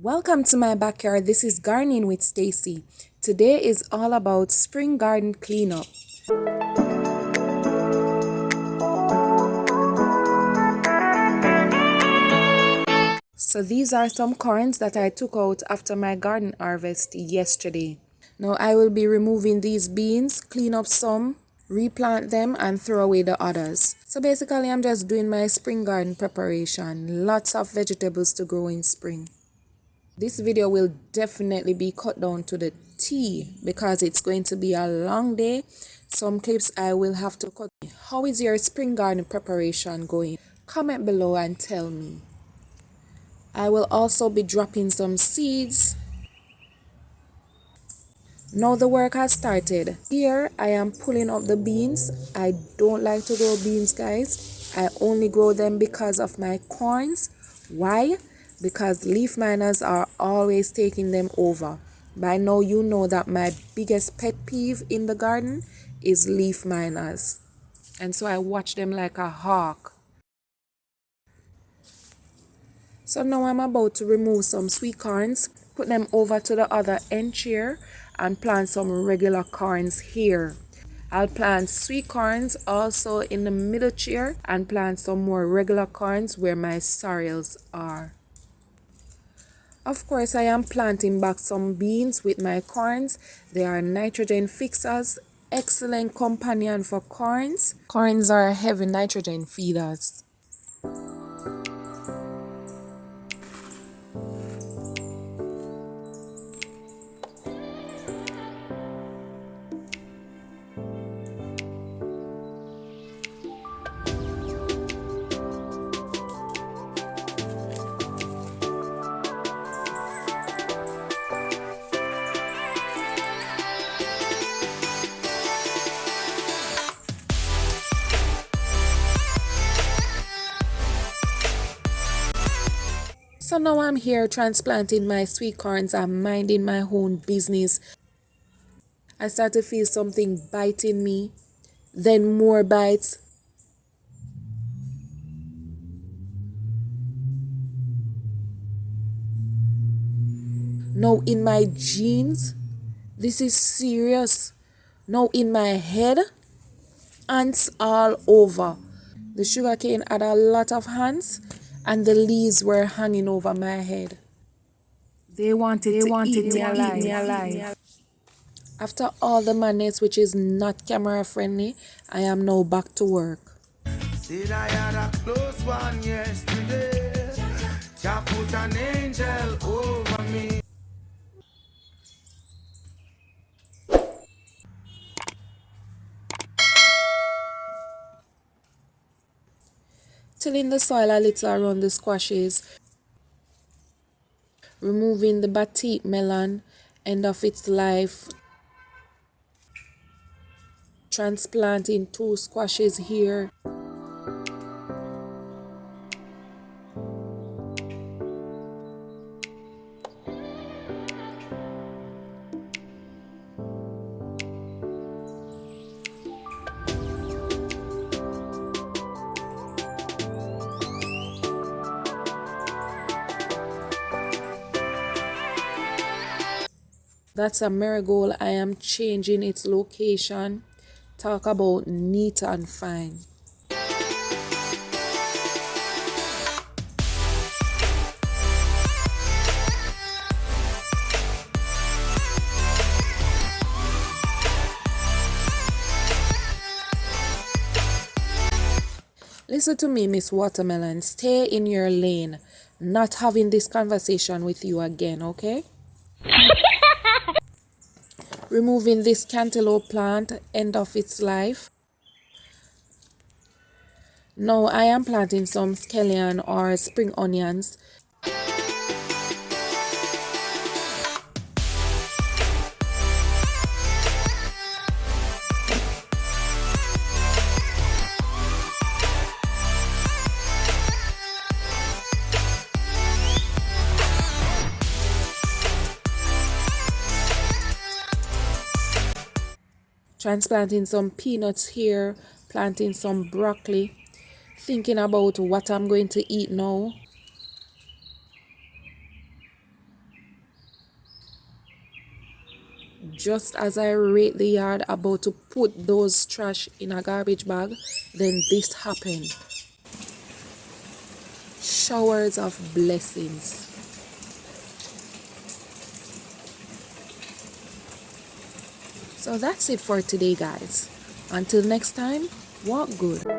Welcome to my backyard. This is Gardening with Stacy. Today is all about spring garden cleanup. So these are some corns that I took out after my garden harvest yesterday. Now I will be removing these beans, clean up some, replant them and throw away the others. So basically I'm just doing my spring garden preparation. Lots of vegetables to grow in spring. This video will definitely be cut down to the T because it's going to be a long day. Some clips I will have to cut. How is your spring garden preparation going? Comment below and tell me. I will also be dropping some seeds. Now the work has started. Here I am pulling up the beans. I don't like to grow beans, guys. I only grow them because of my corns. Why? Because leaf miners are always taking them over. By now you know that my biggest pet peeve in the garden is leaf miners. And so I watch them like a hawk. So now I'm about to remove some sweet corns, put them over to the other end here and plant some regular corns here. I'll plant sweet corns also in the middle chair and plant some more regular corns where my sorrels are. Of course, I am planting back some beans with my corns. They are nitrogen fixers, excellent companion for corns. Corns are heavy nitrogen feeders. So now I'm here transplanting my sweet corns. I'm minding my own business. I start to feel something biting me, then more bites. Now in my jeans, this is serious. Now in my head, ants all over. The sugarcane had a lot of ants and the leaves were hanging over my head. They wanted to eat me alive. After all the madness, which is not camera friendly, I am now back to work. Said I had a close one yesterday. Jah put an angel over me. Tilling the soil a little around the squashes. Removing the batik melon, end of its life. Transplanting 2 squashes here. That's a marigold. I am changing its location. Talk about neat and fine. Listen to me, Miss Watermelon. Stay in your lane. Not having this conversation with you again, okay? Removing this cantaloupe plant, end of its life. Now I am planting some scallion or spring onions. Transplanting some peanuts here, planting some broccoli, thinking about what I'm going to eat now. just as I rake the yard about to put those trash in a garbage bag, then this happened. Showers of blessings. So that's it for today, guys. Until next time, walk good.